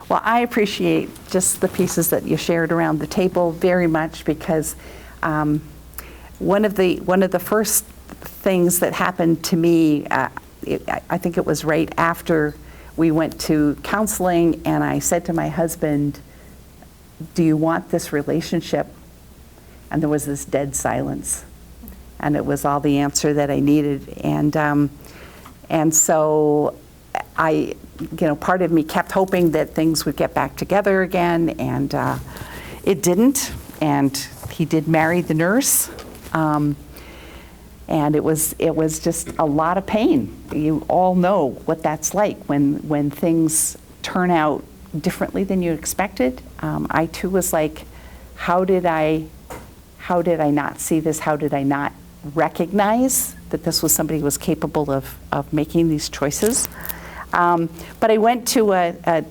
Well, I appreciate just the pieces that you shared around the table very much, because one of the first things that happened to me, I think it was right after we went to counseling, and I said to my husband, "Do you want this relationship?" And there was this dead silence, and it was all the answer that I needed. And so I, part of me kept hoping that things would get back together again, and it didn't. And he did marry the nurse, and it was just a lot of pain. You all know what that's like when things turn out differently than you expected. I too was like, how did I not see this? How did I not recognize that this was somebody who was capable of making these choices? But I went to a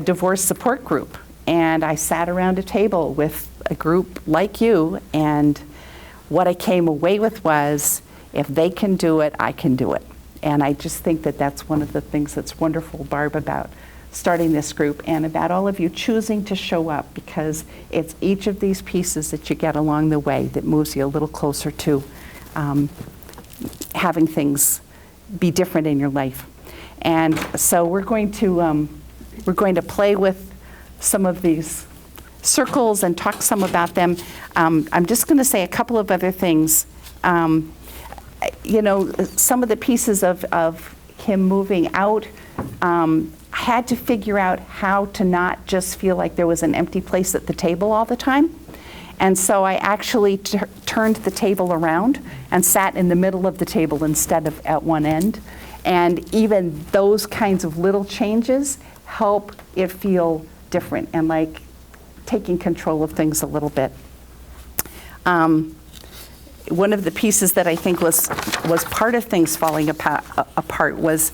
divorce support group, and I sat around a table with a group like you, and what I came away with was, if they can do it, I can do it. And I just think that that's one of the things that's wonderful, Barb, about starting this group, and about all of you choosing to show up, because it's each of these pieces that you get along the way that moves you a little closer to having things be different in your life. And so we're going to play with some of these circles and talk some about them. I'm just going to say a couple of other things. Some of the pieces of him moving out, had to figure out how to not just feel like there was an empty place at the table all the time. And so I actually turned the table around and sat in the middle of the table instead of at one end. And even those kinds of little changes help it feel different and like taking control of things a little bit. One of the pieces that I think was part of things falling apart was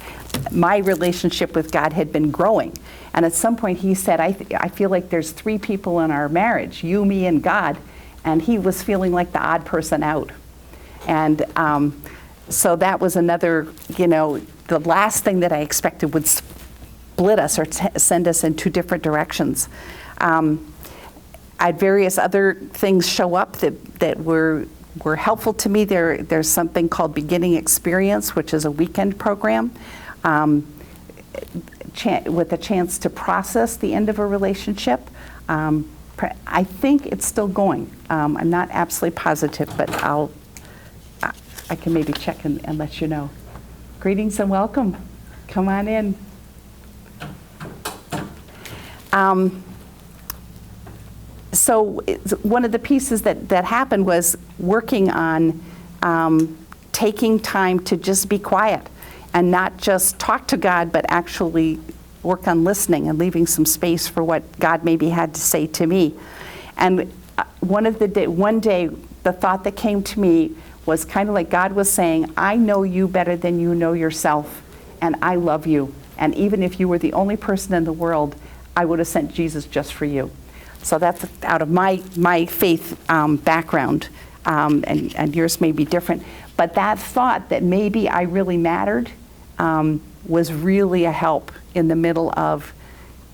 my relationship with God had been growing. And at some point he said, I feel like there's three people in our marriage, you, me, and God. And he was feeling like the odd person out. And so that was another, the last thing that I expected would split us or send us in two different directions. I had various other things show up that were helpful to me. There's something called Beginning Experience, which is a weekend program with a chance to process the end of a relationship. I think it's still going. I'm not absolutely positive, but I can maybe check and let you know. Greetings and welcome. Come on in. So one of the pieces that happened was working on taking time to just be quiet and not just talk to God, but actually work on listening and leaving some space for what God maybe had to say to me. And one day, the thought that came to me was kind of like God was saying, I know you better than you know yourself, and I love you. And even if you were the only person in the world, I would have sent Jesus just for you. So that's out of my faith background, and yours may be different. But that thought that maybe I really mattered was really a help in the middle of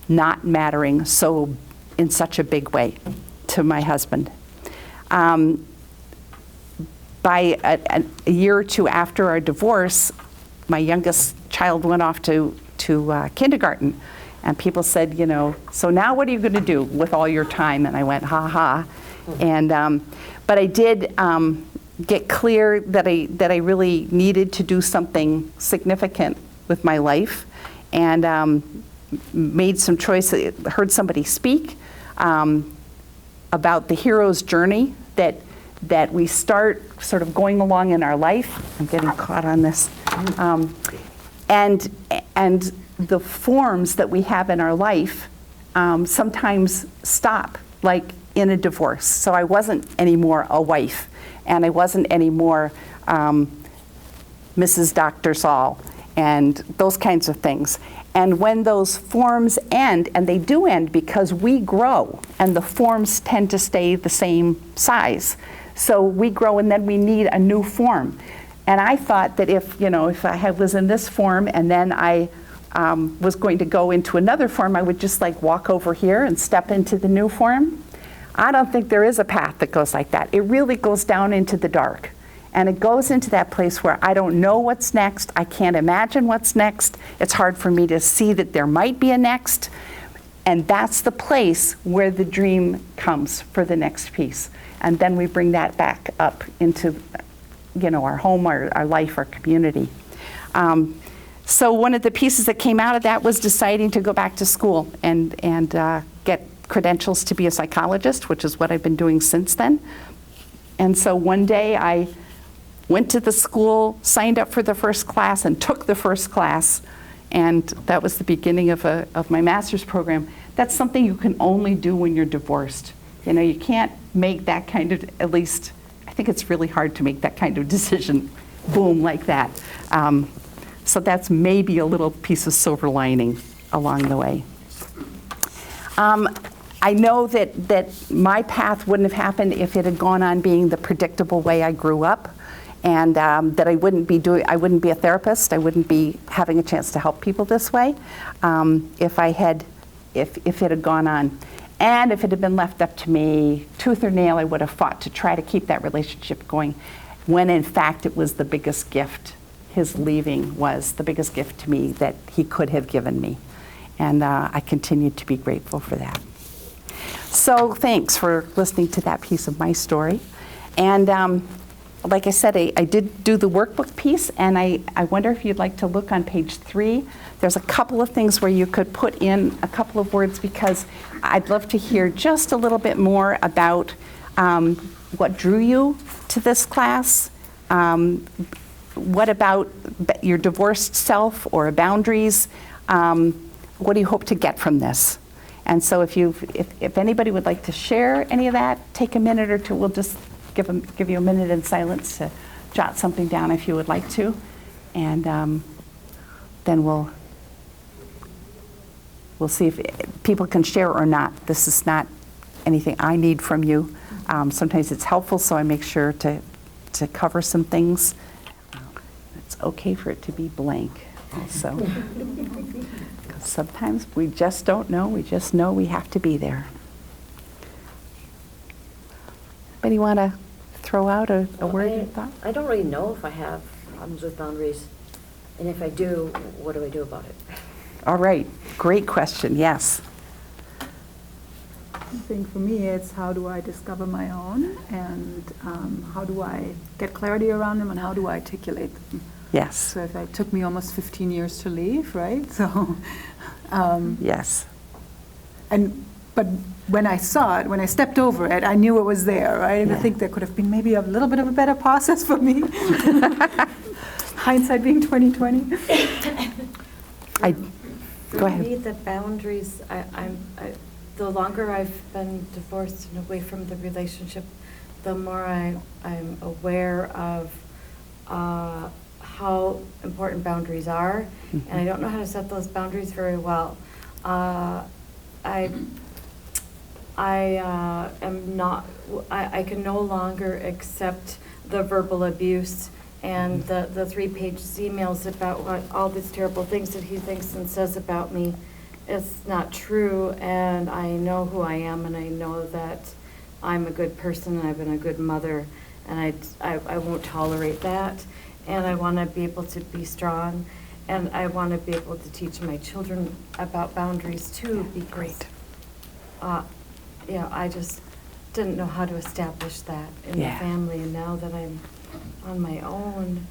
not mattering so in such a big way to my husband. By a year or two after our divorce, my youngest child went off to kindergarten. And people said, so now what are you going to do with all your time? And I went, ha ha. And but I did get clear that I really needed to do something significant with my life, and made some choices. Heard somebody speak about the hero's journey that we start sort of going along in our life. I'm getting caught on this, and the forms that we have in our life sometimes stop, like in a divorce. So I wasn't anymore a wife, and I wasn't anymore Mrs. Dr. Saul, and those kinds of things. And when those forms end, and they do end because we grow, and the forms tend to stay the same size. So we grow, and then we need a new form. And I thought that if I was in this form, and then I was going to go into another form, I would just like walk over here and step into the new form. I don't think there is a path that goes like that. It really goes down into the dark. And it goes into that place where I don't know what's next. I can't imagine what's next. It's hard for me to see that there might be a next. And that's the place where the dream comes for the next piece. And then we bring that back up into, our home, our life, our community. So one of the pieces that came out of that was deciding to go back to school and get credentials to be a psychologist, which is what I've been doing since then. And so one day I went to the school, signed up for the first class, and took the first class. And that was the beginning of my master's program. That's something you can only do when you're divorced. You can't make that kind of, at least, I think it's really hard to make that kind of decision, boom, like that. So that's maybe a little piece of silver lining along the way. I know that my path wouldn't have happened if it had gone on being the predictable way I grew up, and that I wouldn't be a therapist. I wouldn't be having a chance to help people this way if it had gone on. And if it had been left up to me, tooth or nail, I would have fought to try to keep that relationship going, when in fact it was the biggest gift. His leaving was the biggest gift to me that he could have given me. And I continue to be grateful for that. So thanks for listening to that piece of my story. And like I said, I did do the workbook piece, and I wonder if you'd like to look on page 3. There's a couple of things where you could put in a couple of words, because I'd love to hear just a little bit more about what drew you to this class. What about your divorced self or boundaries? What do you hope to get from this? And so if anybody would like to share any of that, take a minute or two. We'll just give you a minute in silence to jot something down if you would like to. And then we'll see if people can share or not. This is not anything I need from you. Sometimes it's helpful, so I make sure to cover some things. It's okay for it to be blank also. Sometimes we just don't know. We just know we have to be there. Anybody want to throw out a word you thought? I don't really know if I have problems with boundaries. And if I do, what do I do about it? All right. Great question. Yes. I think for me it's how do I discover my own, and how do I get clarity around them, and how do I articulate them? Yes. So if it took me almost 15 years to leave, right? So yes. But when I saw it, when I stepped over it, I knew it was there, right? And Yeah. I think there could have been maybe a little bit of a better process for me. Hindsight being 20/20. Go ahead. For me, the boundaries, the longer I've been divorced and away from the relationship, the more I'm aware of how important boundaries are, and I don't know how to set those boundaries very well. I can no longer accept the verbal abuse and the 3-page emails about all these terrible things that he thinks and says about me. It's not true, and I know who I am, and I know that I'm a good person, and I've been a good mother, and I won't tolerate that. And I want to be able to be strong, and I want to be able to teach my children about boundaries too, because I just didn't know how to establish that in the family, and now that I'm on my own,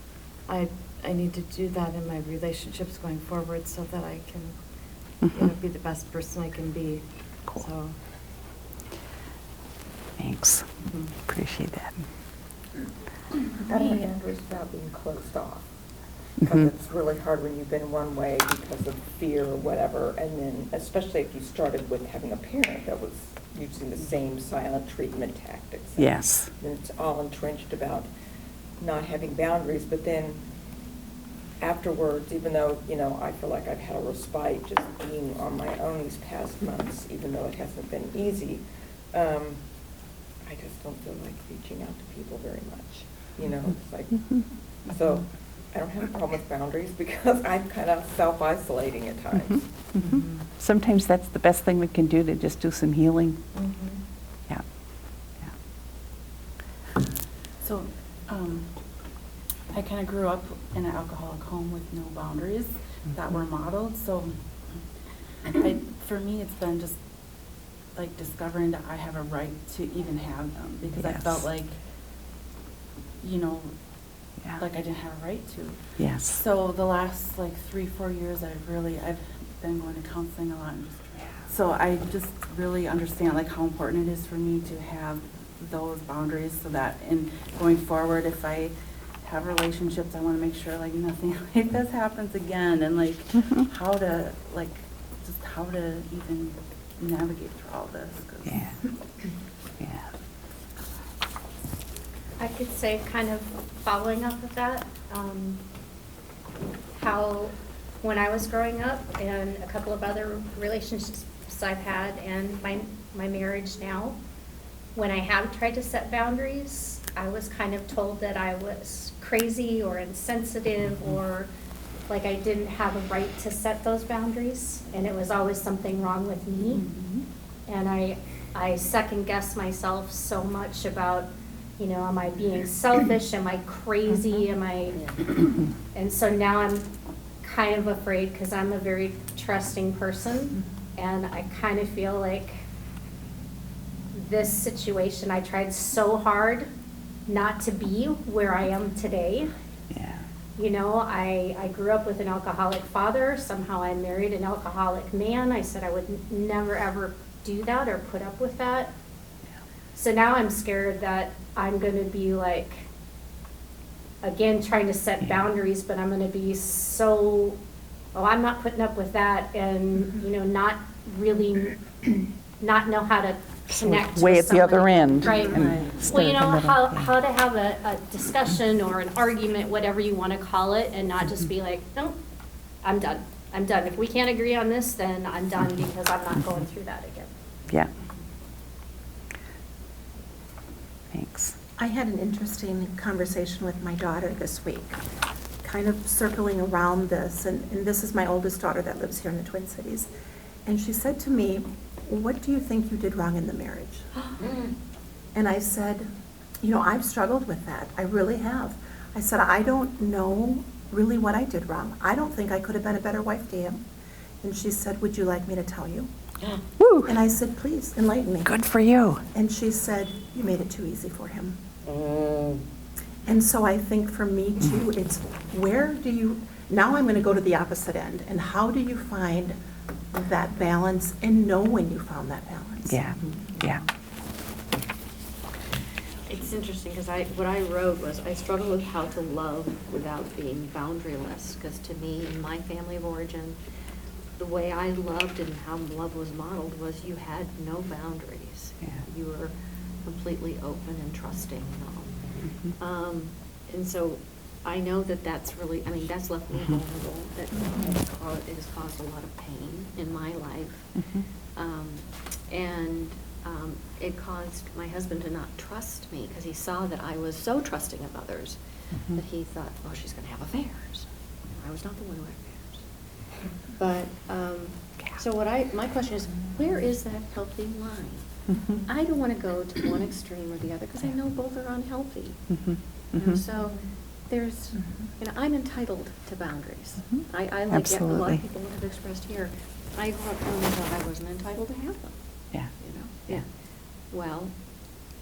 I need to do that in my relationships going forward, so that I can be the best person I can be. Cool. So. Thanks. Appreciate that. Me, it was about being closed off. Because it's really hard when you've been one way because of fear or whatever, and then especially if you started with having a parent that was using the same silent treatment tactics. Yes. And it's all entrenched about not having boundaries, but then afterwards, even though, I feel like I've had a respite just being on my own these past months, even though it hasn't been easy, I just don't feel like reaching out to people very much. It's like, so I don't have a problem with boundaries because I'm kind of self-isolating at times. Sometimes that's the best thing we can do, to just do some healing. Yeah. Yeah. So, I kind of grew up in an alcoholic home with no boundaries that were modeled. So, for me, it's been just like discovering that I have a right to even have them, because I Yes. felt like, you know, Yeah. like I didn't have a right to. Yes. So the last like 3-4 years, I've been going to counseling a lot, and so I just really understand like how important it is for me to have those boundaries, so that in going forward, if I have relationships, I want to make sure like nothing like this happens again, and like how to even navigate through all this. 'Cause Yeah. Yeah. I could say, kind of following up with that, how when I was growing up, and a couple of other relationships I've had, and my marriage now, when I have tried to set boundaries, I was kind of told that I was crazy or insensitive, or like I didn't have a right to set those boundaries, and it was always something wrong with me. And I second guess myself so much about, you know, am I being selfish? Am I crazy? Am I? And so now I'm kind of afraid, because I'm a very trusting person, and I kind of feel like this situation, I tried so hard not to be where I am today. Yeah. You know, I grew up with an alcoholic father. Somehow I married an alcoholic man. I said I would never, ever do that or put up with that. So now I'm scared that I'm going to be like, again, trying to set boundaries, but I'm going to be so, oh, I'm not putting up with that, and, you know, not really, not know how to connect Way with at the other somebody. end. Right. and Well, start you in the know, middle. how, Yeah. how to have a discussion or an argument, whatever you want to call it, and not just be like, no, I'm done. I'm done. If we can't agree on this, then I'm done, because I'm not going through that again. Yeah. Thanks. I had an interesting conversation with my daughter this week, kind of circling around this, and this is my oldest daughter that lives here in the Twin Cities. And she said to me, "What do you think you did wrong in the marriage?" And I said, you know, I've struggled with that. I really have. I said, I don't know really what I did wrong. I don't think I could have been a better wife to him. And she said, would you like me to tell you? Woo! And I said, please, enlighten me. Good for you. And she said, you made it too easy for him. And so I think for me too, it's where do you, now I'm going to go to the opposite end, and how do you find that balance and know when you found that balance? Yeah. Yeah. It's interesting, because what I wrote was, I struggle with how to love without being boundaryless, because to me, in my family of origin, the way I loved and how love was modeled was you had no boundaries. Yeah. You were completely open and trusting and all. And so I know that that's really, I mean, that's left me vulnerable. That it has caused a lot of pain in my life. And it caused my husband to not trust me, because he saw that I was so trusting of others that he thought, oh, she's going to have affairs. I was not the one who had affairs. But, so my question is, where is that healthy line? I don't want to go to one extreme or the other, because I know both are unhealthy. You know, so there's, you know, I'm entitled to boundaries. I like a lot Absolutely. of people have expressed here. I grew up feeling that I wasn't entitled to have them. Yeah. You know? Yeah. Well,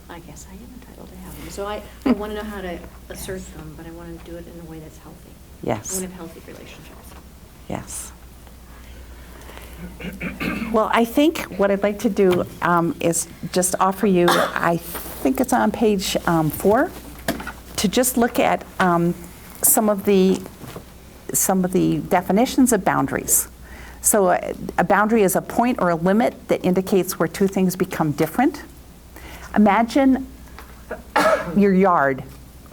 I guess I am entitled to have them. So I want to know how to assert them, but I want to do it in a way that's healthy. I Yes. want to have healthy relationships. Yes. Well, I think what I'd like to do is just offer you, I think it's on page 4, to just look at some of the definitions of boundaries. So a boundary is a point or a limit that indicates where two things become different. Imagine your yard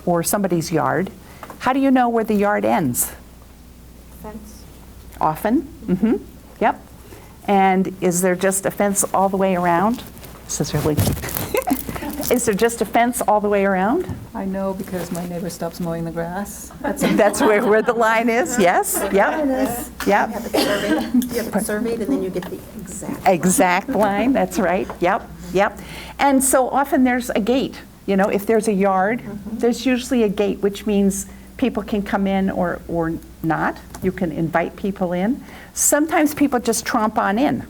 or somebody's yard. How do you know where the yard ends? Fence. Often. Yep. And is there just a fence all the way around? This is really Is there just a fence all the way around? I know because my neighbor stops mowing the grass. That's where the line is, yes, It yep, is. yep. You have it surveyed, you have it surveyed, and then you get the exact. Exact line, that's right, yep, yep. And so often there's a gate, you know, if there's a yard, there's usually a gate, which means people can come in or not. You can invite people in. Sometimes people just tromp on in.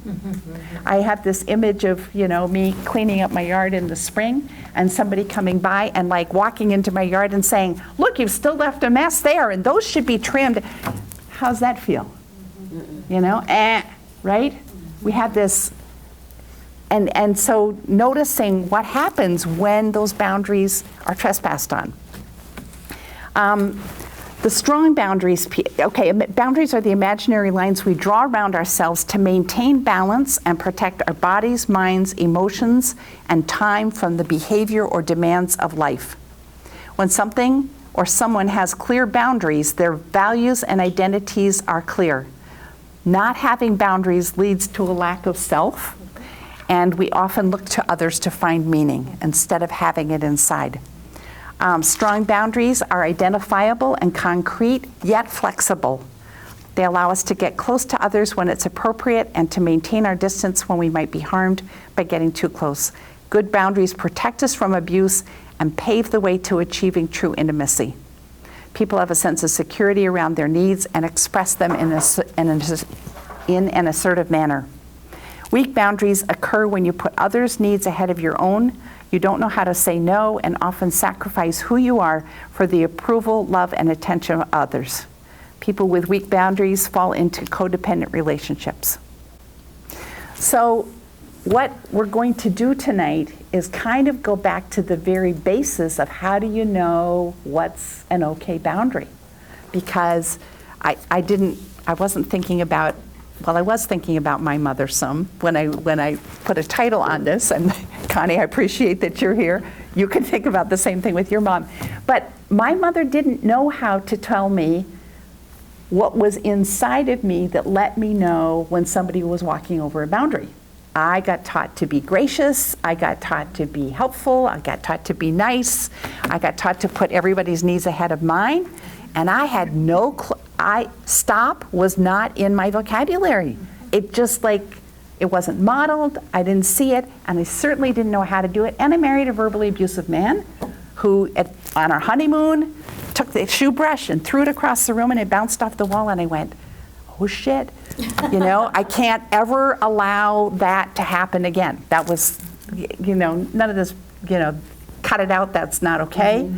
I have this image of, you know, me cleaning up my yard in the spring and somebody coming by and like walking into my yard and saying, look, you've still left a mess there and those should be trimmed. How's that feel? You know, right? We have this, and so noticing what happens when those boundaries are trespassed on. The strong boundaries, boundaries are the imaginary lines we draw around ourselves to maintain balance and protect our bodies, minds, emotions, and time from the behavior or demands of life. When something or someone has clear boundaries, their values and identities are clear. Not having boundaries leads to a lack of self, and we often look to others to find meaning instead of having it inside. Strong boundaries are identifiable and concrete, yet flexible. They allow us to get close to others when it's appropriate and to maintain our distance when we might be harmed by getting too close. Good boundaries protect us from abuse and pave the way to achieving true intimacy. People have a sense of security around their needs and express them in an assertive manner. Weak boundaries occur when you put others' needs ahead of your own. You don't know how to say no and often sacrifice who you are for the approval, love, and attention of others. People with weak boundaries fall into codependent relationships. So what we're going to do tonight is kind of go back to the very basis of how do you know what's an okay boundary? Because I wasn't thinking about, well, I was thinking about my mother some when I put a title on this, and Connie, I appreciate that you're here. You can think about the same thing with your mom. But my mother didn't know how to tell me what was inside of me that let me know when somebody was walking over a boundary. I got taught to be gracious, I got taught to be helpful, I got taught to be nice, I got taught to put everybody's needs ahead of mine, and I had no clue. Stop was not in my vocabulary. It just it wasn't modeled, I didn't see it, and I certainly didn't know how to do it. And I married a verbally abusive man who, on our honeymoon, took the shoe brush and threw it across the room and it bounced off the wall and I went, oh shit. You know, I can't ever allow that to happen again. That was, you know, none of this, you know, cut it out, that's not okay.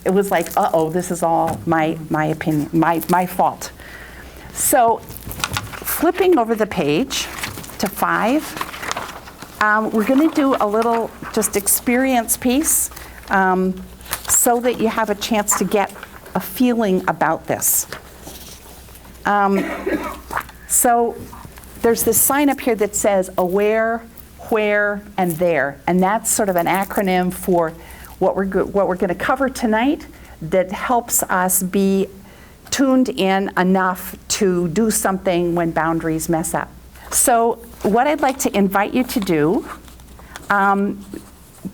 It was like, uh-oh, this is all my opinion, my fault. So flipping over the page to 5, we're going to do a little just experience piece so that you have a chance to get a feeling about this. So there's this sign up here that says aware, where, and there, and that's sort of an acronym for what we're going to cover tonight that helps us be tuned in enough to do something when boundaries mess up. So what I'd like to invite you to do,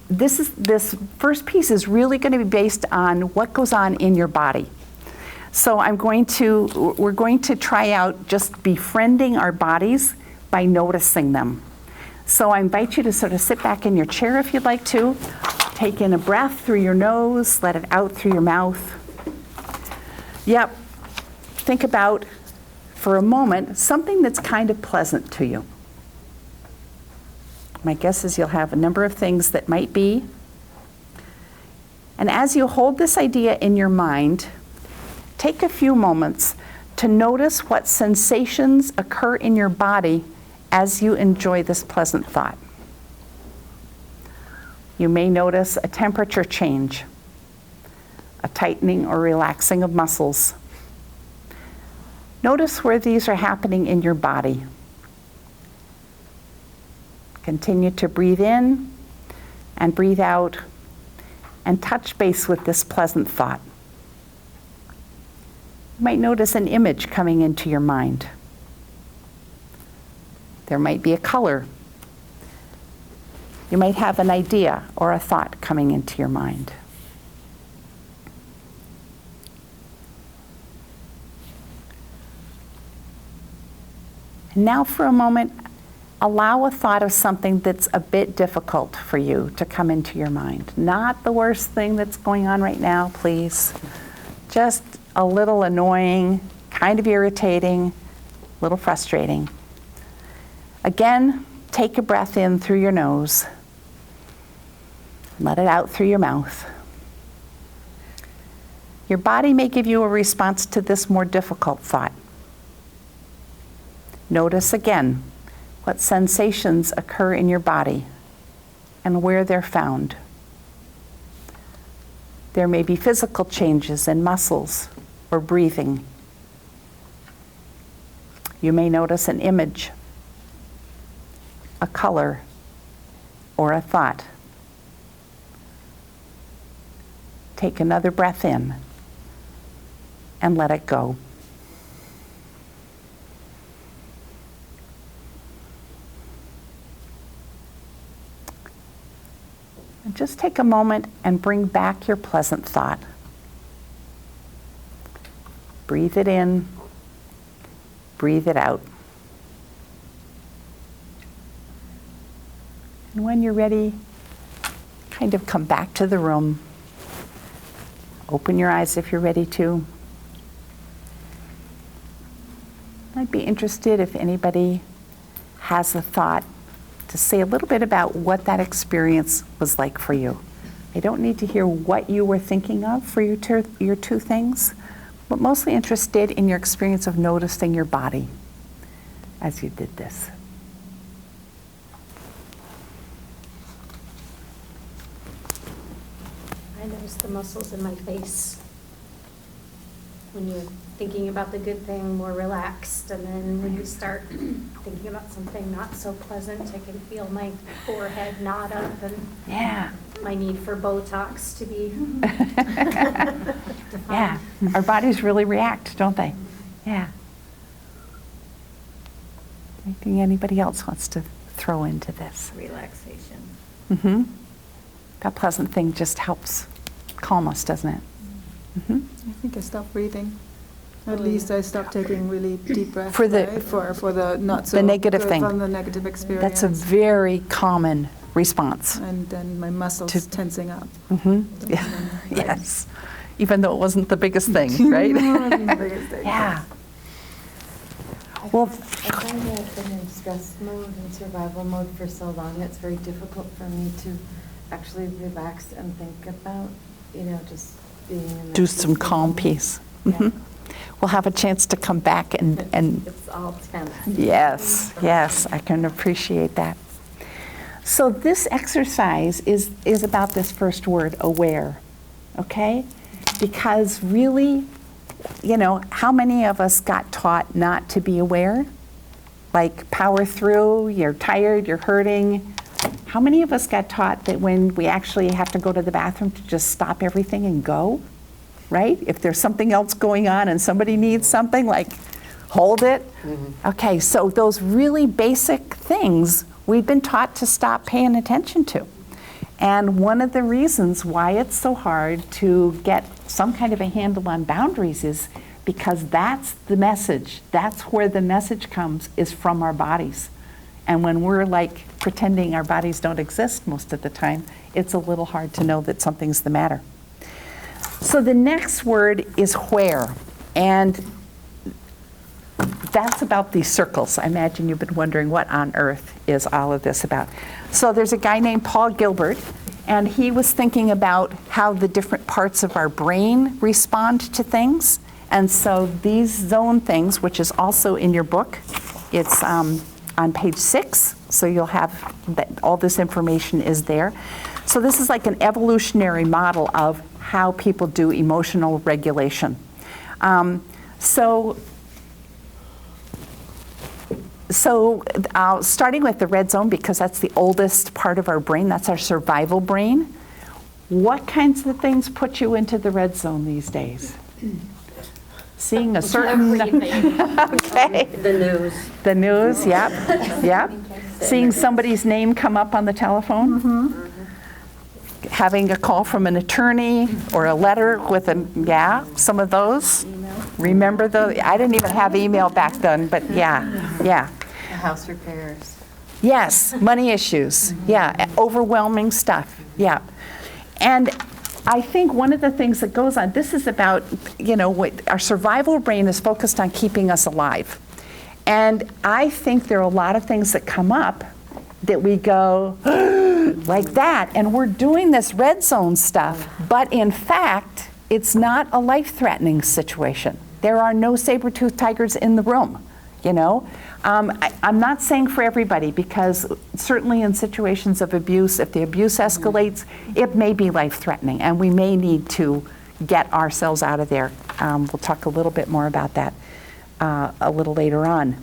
this first piece is really going to be based on what goes on in your body. So we're going to try out just befriending our bodies by noticing them. So I invite you to sort of sit back in your chair if you'd like to. Take in a breath through your nose, let it out through your mouth. Yep. Think about, for a moment, something that's kind of pleasant to you. My guess is you'll have a number of things that might be. And as you hold this idea in your mind, take a few moments to notice what sensations occur in your body as you enjoy this pleasant thought. You may notice a temperature change, a tightening or relaxing of muscles. Notice where these are happening in your body. Continue to breathe in and breathe out and touch base with this pleasant thought. You might notice an image coming into your mind. There might be a color. You might have an idea or a thought coming into your mind. Now for a moment, allow a thought of something that's a bit difficult for you to come into your mind. Not the worst thing that's going on right now, please. Just a little annoying, kind of irritating, a little frustrating. Again, take a breath in through your nose. Let it out through your mouth. Your body may give you a response to this more difficult thought. Notice again what sensations occur in your body and where they're found. There may be physical changes in muscles or breathing. You may notice an image, a color, or a thought. Take another breath in and let it go. And just take a moment and bring back your pleasant thought. Breathe it in, breathe it out. And when you're ready, kind of come back to the room. Open your eyes if you're ready to. I'd be interested if anybody has a thought to say a little bit about what that experience was like for you. I don't need to hear what you were thinking of for your two things, but mostly interested in your experience of noticing your body as you did this. I noticed the muscles in my face. When you're thinking about the good thing, more relaxed, and then when you start thinking about something not so pleasant, I can feel my forehead knot up and Yeah. my need for Botox to be Yeah, our bodies really react, don't they? Yeah. Anything anybody else wants to throw into this? Relaxation. Mm-hmm. That pleasant thing just helps calm us, doesn't it? Mm-hmm. I think I stopped breathing. At least I stopped taking really deep breaths. For the- right? for the not so the negative good- thing. From the negative experience. That's a very common response. And then my muscles To- tensing up. Mm-hmm. Yeah. Yes. Even though it wasn't the biggest thing, right? Yeah. Well, I find that I've been in stress mode and survival mode for so long, it's very difficult for me to actually relax and think about, just being in that do some peaceful calm moment. peace. Yeah. Mhm. We'll have a chance to come back and It's all tense. yes, I can appreciate that. So this exercise is about this first word, aware, okay? Because really, how many of us got taught not to be aware? Like power through, you're tired, you're hurting. How many of us got taught that when we actually have to go to the bathroom to just stop everything and go, right? If there's something else going on and somebody needs something, like hold it. Okay, so those really basic things we've been taught to stop paying attention to. And one of the reasons why it's so hard to get some kind of a handle on boundaries is because that's the message. That's where the message comes, is from our bodies. And when we're like pretending our bodies don't exist most of the time, it's a little hard to know that something's the matter. So the next word is where, and that's about these circles. I imagine you've been wondering what on earth is all of this about. So there's a guy named Paul Gilbert, and he was thinking about how the different parts of our brain respond to things. And so these zone things, which is also in your book, it's on page 6, so you'll have all this information is there. So this is like an evolutionary model of how people do emotional regulation. Starting with the red zone, because that's the oldest part of our brain, that's our survival brain. What kinds of things put you into the red zone these days? Seeing a certain... Everything. Okay. The news. The news, yep, yep. Seeing somebody's name come up on the telephone? Having a call from an attorney or a letter with some of those. Remember those? I didn't even have email back then, but yeah. The house repairs. Yes, money issues, yeah, overwhelming stuff, yeah. And I think one of the things that goes on, this is about, what our survival brain is focused on keeping us alive. And I think there are a lot of things that come up that we go like that, and we're doing this red zone stuff, but in fact, it's not a life-threatening situation. There are no saber-toothed tigers in the room, I'm not saying for everybody, because certainly in situations of abuse, if the abuse escalates, it may be life-threatening, and we may need to get ourselves out of there. We'll talk a little bit more about that a little later on.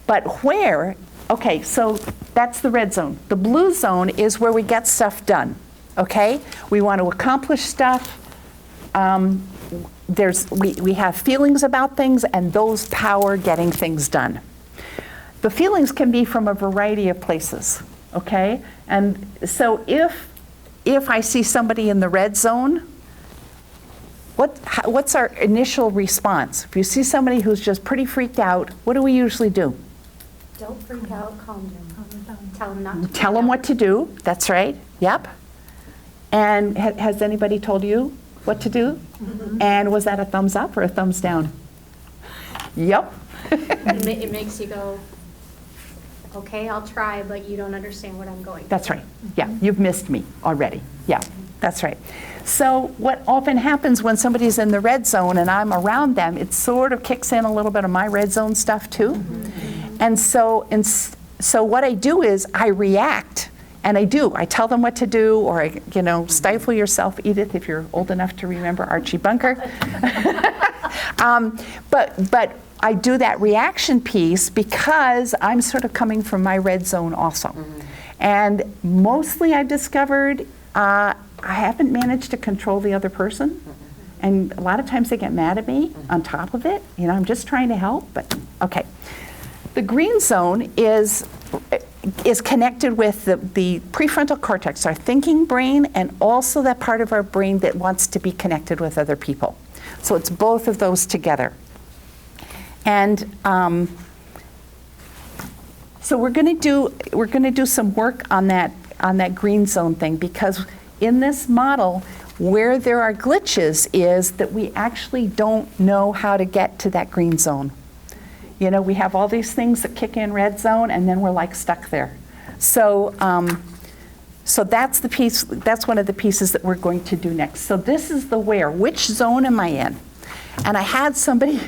But okay, so that's the red zone. The blue zone is where we get stuff done, okay? We want to accomplish stuff. We have feelings about things, and those power getting things done. The feelings can be from a variety of places, okay? And so if I see somebody in the red zone, what's our initial response? If you see somebody who's just pretty freaked out, what do we usually do? Don't freak out, calm down. Tell them not to. Tell them what to do, that's right, yep. And has anybody told you what to do? Mm-hmm. And was that a thumbs up or a thumbs down? Yep. It makes you go, okay, I'll try, but you don't understand what I'm going through. That's right. Yeah, you've missed me already. Yeah, that's right. So what often happens when somebody's in the red zone and I'm around them, it sort of kicks in a little bit of my red zone stuff too. Mm-hmm. And so what I do is I react, and I tell them what to do, or stifle yourself, Edith, if you're old enough to remember Archie Bunker. But I do that reaction piece because I'm sort of coming from my red zone also. Mm-hmm. And mostly I've discovered I haven't managed to control the other person. Mm-hmm. And a lot of times they get mad at me on top of it. I'm just trying to help, but okay. The green zone is connected with the prefrontal cortex, our thinking brain, and also that part of our brain that wants to be connected with other people. So it's both of those together. And so we're going to do some work on that green zone thing, because in this model, where there are glitches is that we actually don't know how to get to that green zone. We have all these things that kick in red zone, and then we're like stuck there. So that's the piece. That's one of the pieces that we're going to do next. So this is the where. Which zone am I in? And I had somebody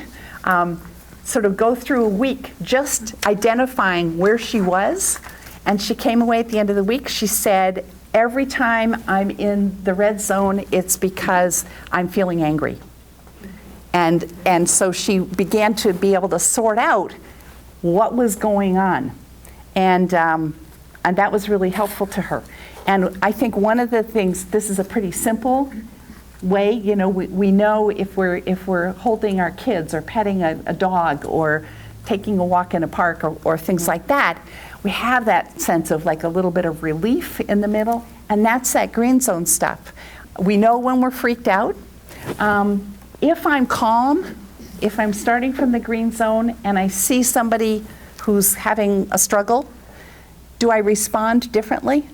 sort of go through a week just identifying where she was, and she came away at the end of the week. She said, every time I'm in the red zone, it's because I'm feeling angry. And so she began to be able to sort out what was going on. And that was really helpful to her. And I think one of the things, this is a pretty simple way, we know if we're holding our kids or petting a dog or taking a walk in a park or things like that, we have that sense of like a little bit of relief in the middle, and that's that green zone stuff. We know when we're freaked out. If I'm calm, if I'm starting from the green zone and I see somebody who's having a struggle, do I respond differently?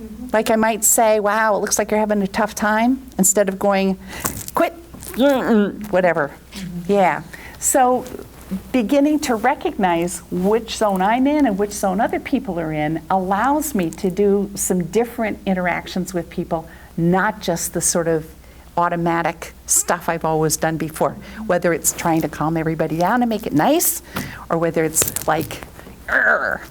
Mm-hmm. Like I might say, wow, it looks like you're having a tough time, instead of going, quit, whatever. Mm-hmm. Yeah. So beginning to recognize which zone I'm in and which zone other people are in allows me to do some different interactions with people, not just the sort of automatic stuff I've always done before, whether it's trying to calm everybody down and make it nice, or whether it's like, grr.